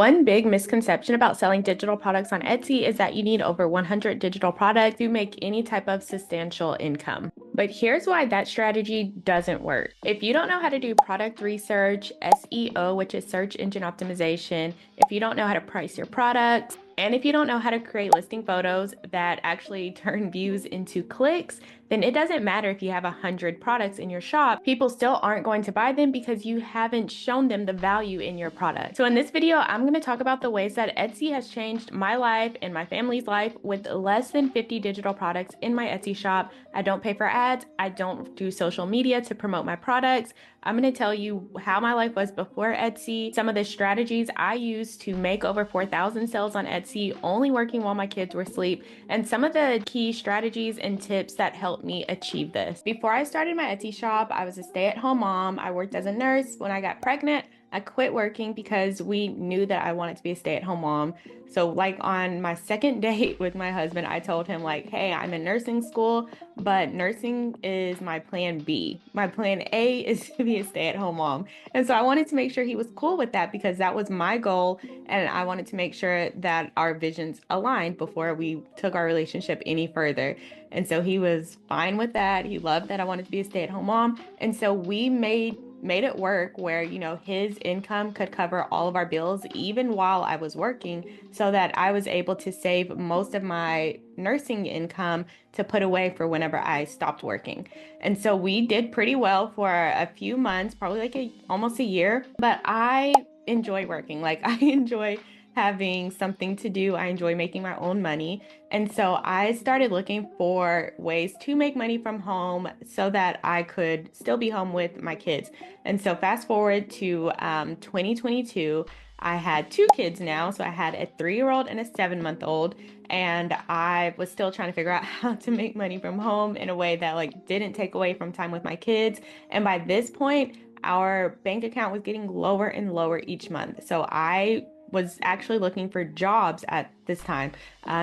One big misconception about selling digital products on Etsy is that you need over 100 digital products to make any type of substantial income. But here's why that strategy doesn't work. If you don't know how to do product research, SEO, which is search engine optimization, if you don't know how to price your products, and if you don't know how to create listing photos that actually turn views into clicks, then it doesn't matter if you have 100 products in your shop. People still aren't going to buy them because you haven't shown them the value in your product. So in this video, I'm going to talk about the ways that Etsy has changed my life and my family's life with less than 50 digital products in my Etsy shop. I don't pay for ads. I don't do social media to promote my products. I'm going to tell you how my life was before Etsy, some of the strategies I used to make over 4,000 sales on Etsy, only working while my kids were asleep, and some of the key strategies and tips that helped me achieve this. Before I started my Etsy shop, I was a stay-at-home mom. I worked as a nurse. When I got pregnant, I quit working because we knew that I wanted to be a stay-at-home mom. So like on my second date with my husband, I told him like, hey, I'm in nursing school, but nursing is my plan B. My plan A is to be a stay-at-home mom. And so I wanted to make sure he was cool with that because that was my goal. And I wanted to make sure that our visions aligned before we took our relationship any further. And so he was fine with that. He loved that I wanted to be a stay-at-home mom. And so we made it work where, his income could cover all of our bills even while I was working, so that I was able to save most of my nursing income to put away for whenever I stopped working. And so we did pretty well for a few months, probably like almost a year, but I enjoy working. Like I enjoy having something to do. I enjoy making my own money. And so I started looking for ways to make money from home so that I could still be home with my kids. And so fast forward to 2022, I had two kids now. So I had a 3-year-old and a 7-month-old, and I was still trying to figure out how to make money from home in a way that like didn't take away from time with my kids. And by this point, our bank account was getting lower and lower each month. So I was actually looking for jobs at this time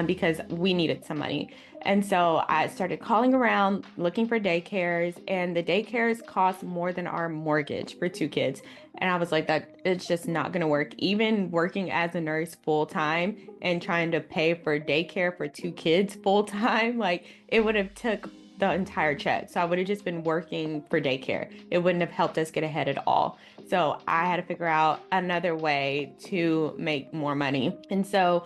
because we needed some money. And so I started calling around looking for daycares, and the daycares cost more than our mortgage for two kids. And I was like, that it's just not going to work. Even working as a nurse full time and trying to pay for daycare for two kids full time, like it would have took the entire check. So I would have just been working for daycare. It wouldn't have helped us get ahead at all. So I had to figure out another way to make more money. And so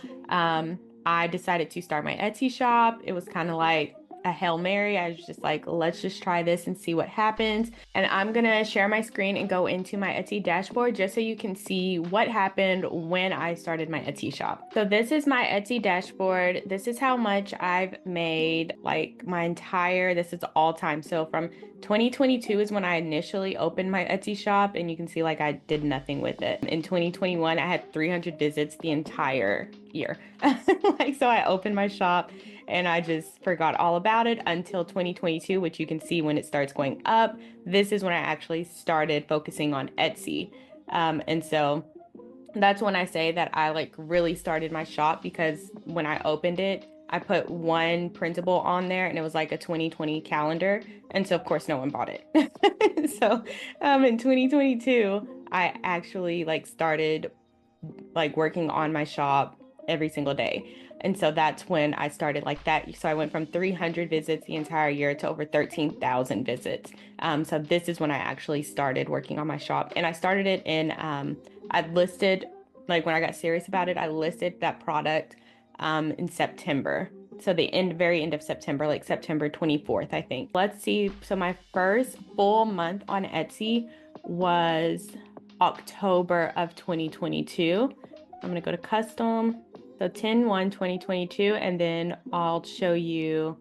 I decided to start my Etsy shop. It was kind of like a Hail Mary. I was just like, let's just try this and see what happens. And I'm gonna share my screen and go into my Etsy dashboard just so you can see what happened when I started my Etsy shop. So this is my Etsy dashboard. This is how much I've made, like this is all time. So from 2022 is when I initially opened my Etsy shop, and you can see like I did nothing with it. In 2021, I had 300 visits the entire year. Like, so I opened my shop and I just forgot all about it until 2022, which you can see when it starts going up. This is when I actually started focusing on Etsy. And so that's when I say that I like really started my shop, because when I opened it, I put one printable on there and it was like a 2020 calendar. And so of course no one bought it. So in 2022, I actually like started like working on my shop every single day. And so that's when I started like that. So I went from 300 visits the entire year to over 13,000 visits. So this is when I actually started working on my shop. And I started it I listed, like when I got serious about it, I listed that product in September. So very end of September, like September 24th, I think. Let's see. So my first full month on Etsy was October of 2022. I'm going to go to custom. So 10/1/2022, and then I'll show you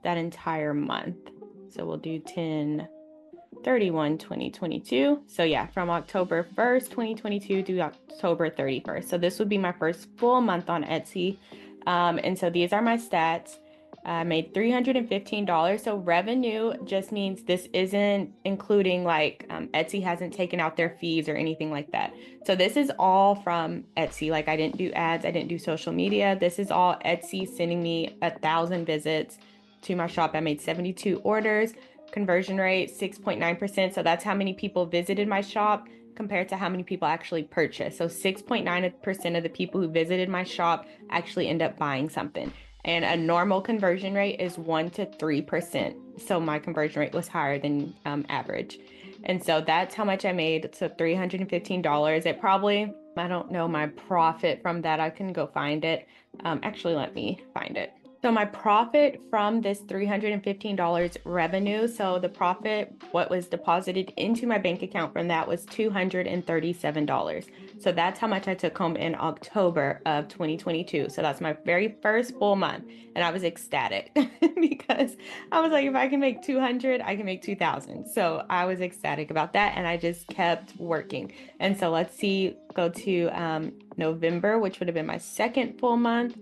that entire month. So we'll do 10/31/2022. So yeah, from October 1st, 2022 to October 31st. So this would be my first full month on Etsy. And so these are my stats. I made $315. So revenue just means this isn't including like Etsy hasn't taken out their fees or anything like that. So this is all from Etsy. Like I didn't do ads, I didn't do social media. This is all Etsy sending me 1,000 visits to my shop. I made 72 orders. Conversion rate 6.9%. So that's how many people visited my shop. compared to how many people actually purchased. So 6.9% of the people who visited my shop actually end up buying something. And a normal conversion rate is 1 to 3%. So my conversion rate was higher than average. And so that's how much I made. So $315. It probably, I don't know my profit from that. I can go find it. Actually, let me find it. So my profit from this $315 revenue, so the profit, what was deposited into my bank account from that was $237. So that's how much I took home in October of 2022. So that's my very first full month. And I was ecstatic because I was like, if I can make 200, I can make 2,000. So I was ecstatic about that. And I just kept working. And so let's see, go to November, which would have been my second full month.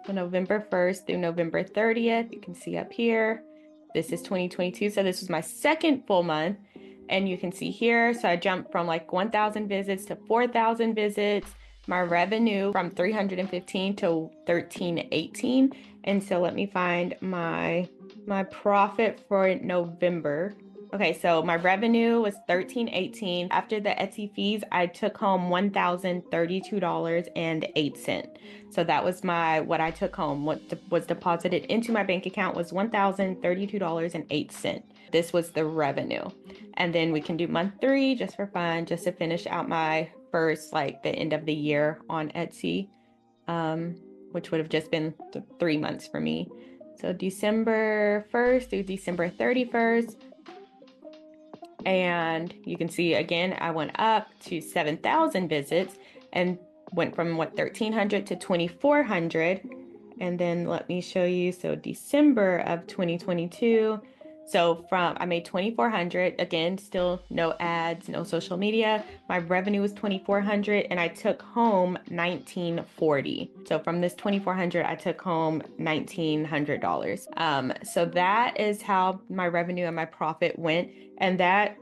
So November 1st through November 30th, you can see up here, this is 2022. So this was my second full month. And you can see here, so I jumped from like 1,000 visits to 4,000 visits. My revenue from 315 to 1318. And so let me find my profit for November. Okay, so my revenue was $13.18. After the Etsy fees, I took home $1,032.08. So that was what I took home. What was deposited into my bank account was $1,032.08. This was the revenue. And then we can do month 3 just for fun, just to finish out my first, like the end of the year on Etsy, which would have just been 3 months for me. So December 1st through December 31st. And you can see again, I went up to 7,000 visits and went from 1,300 to 2,400. And then let me show you. So December of 2022. So I made 2,400, again, still no ads, no social media. My revenue was 2,400 and I took home 1,940. So from this 2,400, I took home $1,900. So that is how my revenue and my profit went. And that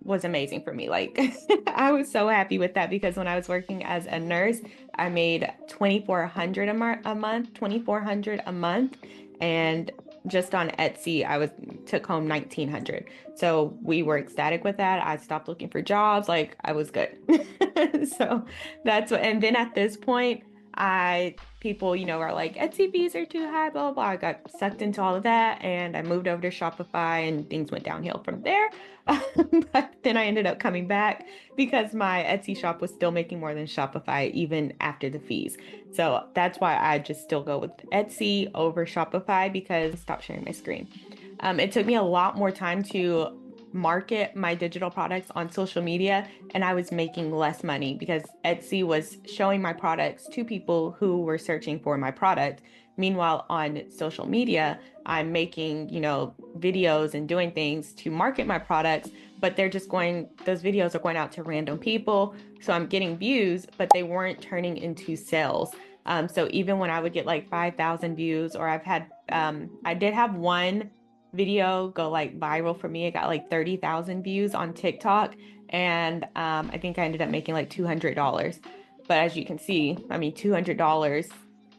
was amazing for me. Like I was so happy with that because when I was working as a nurse, I made $2,400 a month, $2,400 a month. And just on Etsy, I took home $1,900. So we were ecstatic with that. I stopped looking for jobs. Like I was good. So and then at this point, people, are like, Etsy fees are too high, blah, blah, blah. I got sucked into all of that and I moved over to Shopify and things went downhill from there. But then I ended up coming back because my Etsy shop was still making more than Shopify even after the fees. So that's why I just still go with Etsy over Shopify because stop sharing my screen. It took me a lot more time to market my digital products on social media and I was making less money because Etsy was showing my products to people who were searching for my product. Meanwhile, on social media, I'm making, videos and doing things to market my products, but those videos are going out to random people. So I'm getting views, but they weren't turning into sales. So even when I would get like 5,000 views, or I did have one video go like viral for me. It got like 30,000 views on TikTok. And I think I ended up making like $200. But as you can see, $200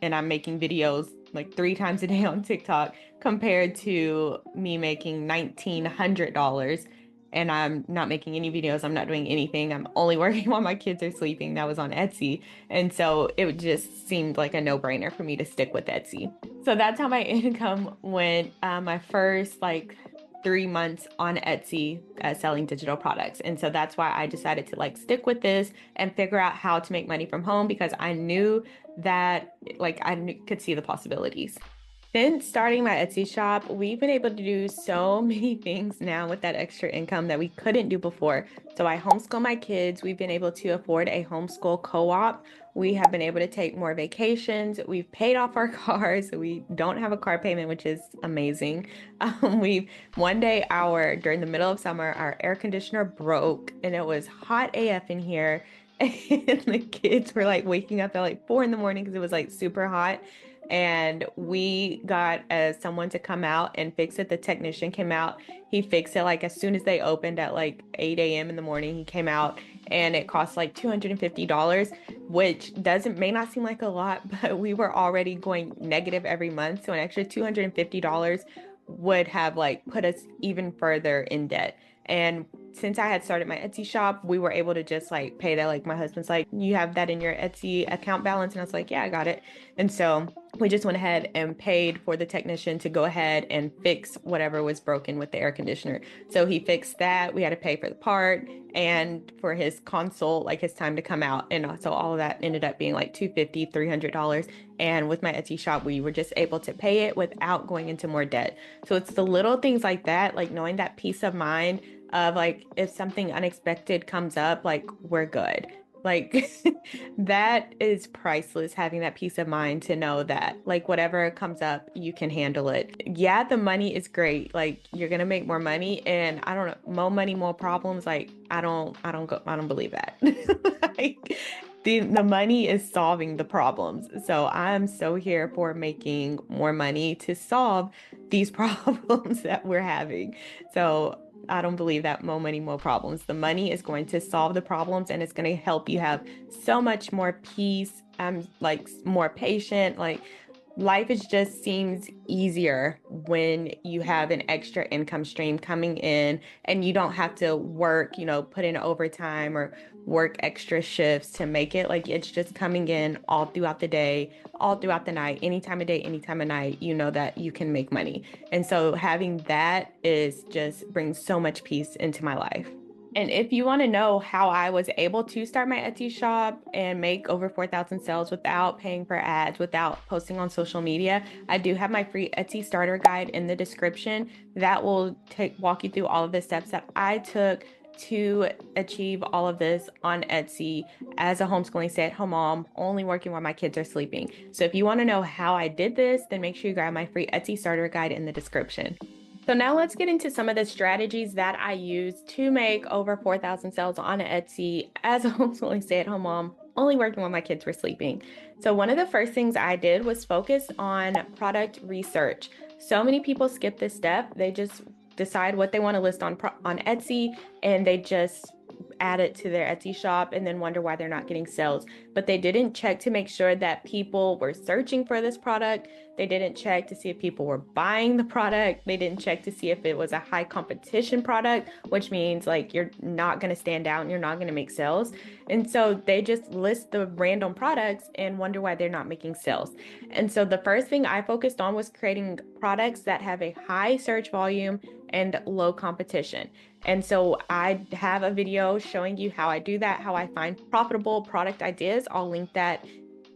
and I'm making videos like 3 times a day on TikTok compared to me making $1,900 and I'm not making any videos. I'm not doing anything. I'm only working while my kids are sleeping. That was on Etsy. And so it just seemed like a no-brainer for me to stick with Etsy. So that's how my income went my first 3 months on Etsy selling digital products. And so that's why I decided to stick with this and figure out how to make money from home because I knew that could see the possibilities. Since starting my Etsy shop, we've been able to do so many things now with that extra income that we couldn't do before. So I homeschool my kids. We've been able to afford a homeschool co-op. We have been able to take more vacations. We've paid off our cars. So we don't have a car payment, which is amazing. One day during the middle of summer, our air conditioner broke and it was hot AF in here. And the kids were waking up at 4 a.m. because it was super hot. And we got someone to come out and fix it. The technician came out. He fixed it as soon as they opened at 8 a.m. in the morning. He came out and it cost $250, which may not seem like a lot, but we were already going negative every month. So an extra $250 would have put us even further in debt. And since I had started my Etsy shop, we were able to just like pay that. Like my husband's like, you have that in your Etsy account balance? And I was like, yeah, I got it. And so we just went ahead and paid for the technician to go ahead and fix whatever was broken with the air conditioner. So he fixed that. We had to pay for the part and for his consult, like his time to come out. And so all of that ended up being like $250, $300. And with my Etsy shop, we were just able to pay it without going into more debt. So it's the little things like that, like knowing that peace of mind of like, if something unexpected comes up, like we're good. Like that is priceless, having that peace of mind to know that like whatever comes up, you can handle it. Yeah, the money is great. Like you're gonna make more money, and I don't know, more money, more problems. Like I don't believe that. Like the money is solving the problems. So I'm so here for making more money to solve these problems that we're having. So I don't believe that more money, more problems. The money is going to solve the problems, and it's going to help you have so much more peace. Like more patient. Like life is just seems easier when you have an extra income stream coming in and you don't have to work, put in overtime or work extra shifts to make it. Like it's just coming in all throughout the day, all throughout the night, any time of day, any time of night, you know that you can make money. And so having that is just brings so much peace into my life. And if you want to know how I was able to start my Etsy shop and make over 4,000 sales without paying for ads, without posting on social media, I do have my free Etsy starter guide in the description that will walk you through all of the steps that I took to achieve all of this on Etsy as a homeschooling stay-at-home mom, only working while my kids are sleeping. So if you want to know how I did this, then make sure you grab my free Etsy starter guide in the description. So now let's get into some of the strategies that I use to make over 4,000 sales on Etsy as a homeschooling stay-at-home mom, only working when my kids were sleeping. So one of the first things I did was focus on product research. So many people skip this step. They just decide what they want to list on Etsy, and they just add it to their Etsy shop and then wonder why they're not getting sales. But they didn't check to make sure that people were searching for this product. They didn't check to see if people were buying the product. They didn't check to see if it was a high competition product, which means like you're not going to stand out and you're not going to make sales. And so they just list the random products and wonder why they're not making sales. And so the first thing I focused on was creating products that have a high search volume and low competition. And so I have a video showing you how I do that, how I find profitable product ideas. I'll link that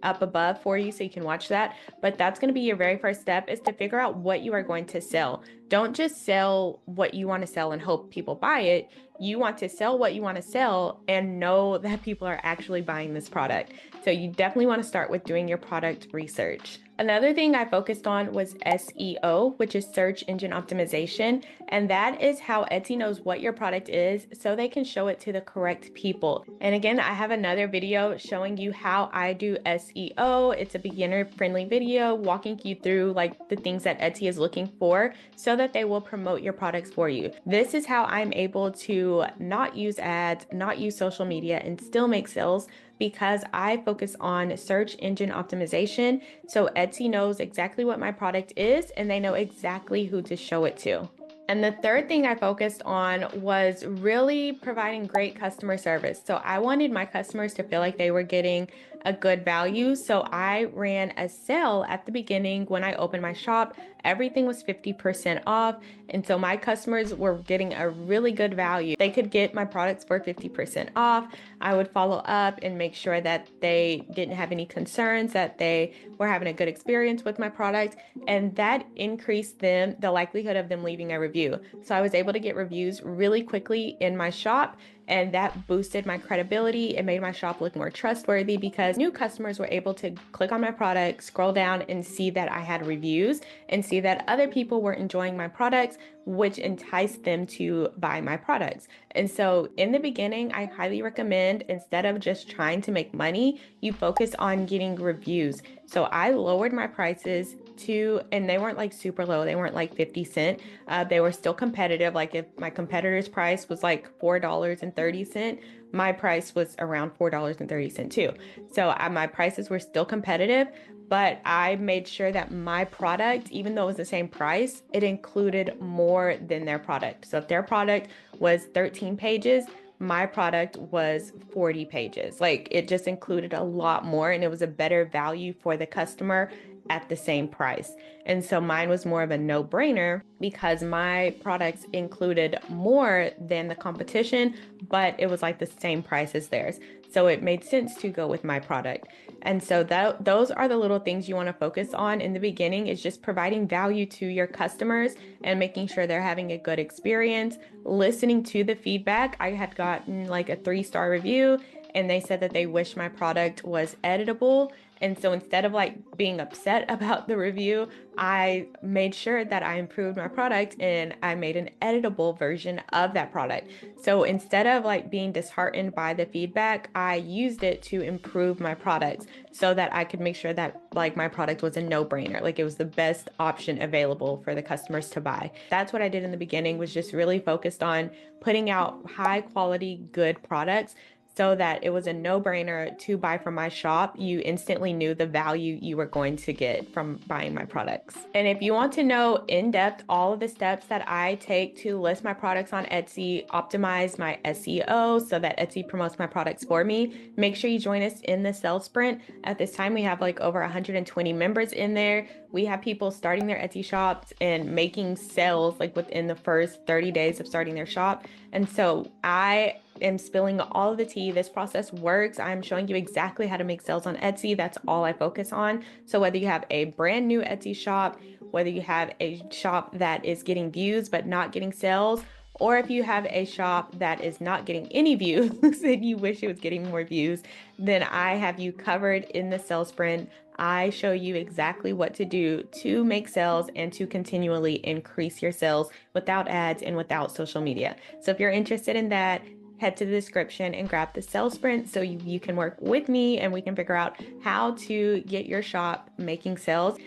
up above for you so you can watch that. But that's going to be your very first step, is to figure out what you are going to sell. Don't just sell what you want to sell and hope people buy it. You want to sell what you want to sell and know that people are actually buying this product. So you definitely want to start with doing your product research. Another thing I focused on was SEO, which is search engine optimization. And that is how Etsy knows what your product is so they can show it to the correct people. And again, I have another video showing you how I do SEO. It's a beginner-friendly video walking you through like the things that Etsy is looking for so that they will promote your products for you. This is how I'm able to not use ads, not use social media, and still make sales, because I focus on search engine optimization. So Etsy knows exactly what my product is and they know exactly who to show it to. And the third thing I focused on was really providing great customer service. So I wanted my customers to feel like they were getting a good value. So I ran a sale at the beginning when I opened my shop. Everything was 50% off. And so my customers were getting a really good value. They could get my products for 50% off. I would follow up and make sure that they didn't have any concerns, that they were having a good experience with my product. And that increased the likelihood of them leaving a review. So I was able to get reviews really quickly in my shop, and that boosted my credibility. It made my shop look more trustworthy because new customers were able to click on my product, scroll down, and see that I had reviews and see that other people were enjoying my products, which enticed them to buy my products. And so in the beginning, I highly recommend, instead of just trying to make money, you focus on getting reviews. So I lowered my prices and they weren't like super low. They weren't like 50 cents. They were still competitive. Like if my competitor's price was like $4.30, my price was around $4.30 too. So my prices were still competitive, but I made sure that my product, even though it was the same price, it included more than their product. So if their product was 13 pages, my product was 40 pages. Like it just included a lot more and it was a better value for the customer at the same price. And so mine was more of a no-brainer because my products included more than the competition, but it was like the same price as theirs. So it made sense to go with my product. And so those are the little things you want to focus on in the beginning, is just providing value to your customers and making sure they're having a good experience, listening to the feedback. I had gotten like a 3-star review and they said that they wish my product was editable. And so instead of like being upset about the review, I made sure that I improved my product and I made an editable version of that product. So instead of like being disheartened by the feedback, I used it to improve my products so that I could make sure that like my product was a no-brainer. Like it was the best option available for the customers to buy. That's what I did in the beginning, was just really focused on putting out high quality, good products so that it was a no-brainer to buy from my shop. You instantly knew the value you were going to get from buying my products. And if you want to know in depth all of the steps that I take to list my products on Etsy, optimize my SEO so that Etsy promotes my products for me, make sure you join us in the sales sprint. At this time, we have like over 120 members in there. We have people starting their Etsy shops and making sales like within the first 30 days of starting their shop. And so I am spilling all of the tea. This process works. I'm showing you exactly how to make sales on Etsy. That's all I focus on. So whether you have a brand new Etsy shop, whether you have a shop that is getting views but not getting sales, or if you have a shop that is not getting any views and you wish it was getting more views, then I have you covered in the sales sprint. I show you exactly what to do to make sales and to continually increase your sales without ads and without social media. So if you're interested in that, head to the description and grab the sales sprint so you can work with me and we can figure out how to get your shop making sales.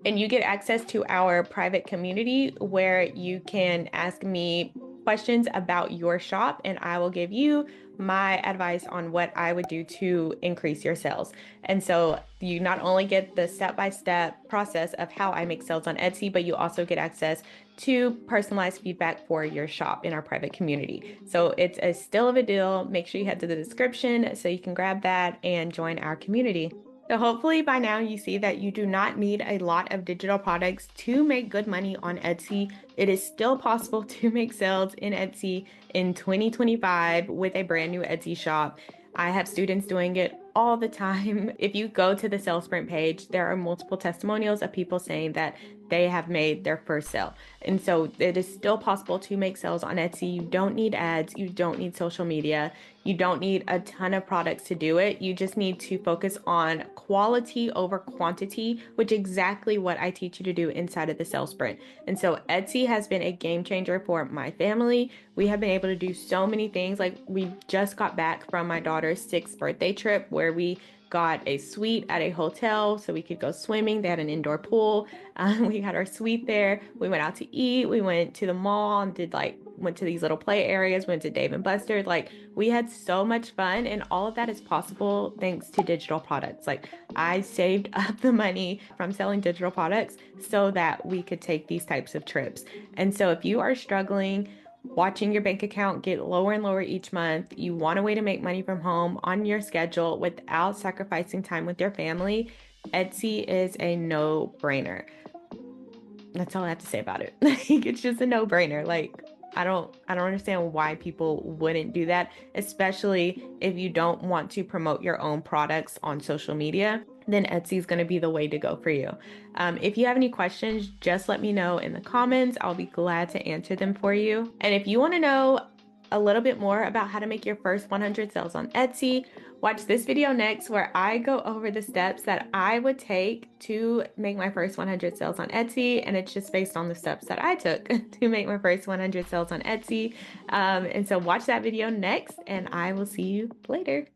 And you get access to our private community where you can ask me questions about your shop and I will give you my advice on what I would do to increase your sales. And so you not only get the step-by-step process of how I make sales on Etsy, but you also get access to personalized feedback for your shop in our private community. So it's a still of a deal. Make sure you head to the description so you can grab that and join our community. So hopefully by now you see that you do not need a lot of digital products to make good money on Etsy. It is still possible to make sales in Etsy in 2025 with a brand new Etsy shop. I have students doing it all the time. If you go to the sales sprint page, there are multiple testimonials of people saying that they have made their first sale. And so it is still possible to make sales on Etsy. You don't need ads. You don't need social media. You don't need a ton of products to do it. You just need to focus on quality over quantity, which is exactly what I teach you to do inside of the sales sprint. And so Etsy has been a game changer for my family. We have been able to do so many things. Like we just got back from my daughter's 6th birthday trip where we got a suite at a hotel so we could go swimming. They had an indoor pool. We had our suite there. We went out to eat. We went to the mall and went to these little play areas, went to Dave & Buster's. Like we had so much fun, and all of that is possible thanks to digital products. Like I saved up the money from selling digital products so that we could take these types of trips. And so if you are struggling, watching your bank account get lower and lower each month, you want a way to make money from home on your schedule without sacrificing time with your family, Etsy is a no-brainer. That's all I have to say about it. It's just a no-brainer. Like I don't understand why people wouldn't do that, especially if you don't want to promote your own products on social media. Then Etsy is going to be the way to go for you. If you have any questions, just let me know in the comments. I'll be glad to answer them for you. And if you want to know a little bit more about how to make your first 100 sales on Etsy, watch this video next where I go over the steps that I would take to make my first 100 sales on Etsy. And it's just based on the steps that I took to make my first 100 sales on Etsy. And so watch that video next and I will see you later.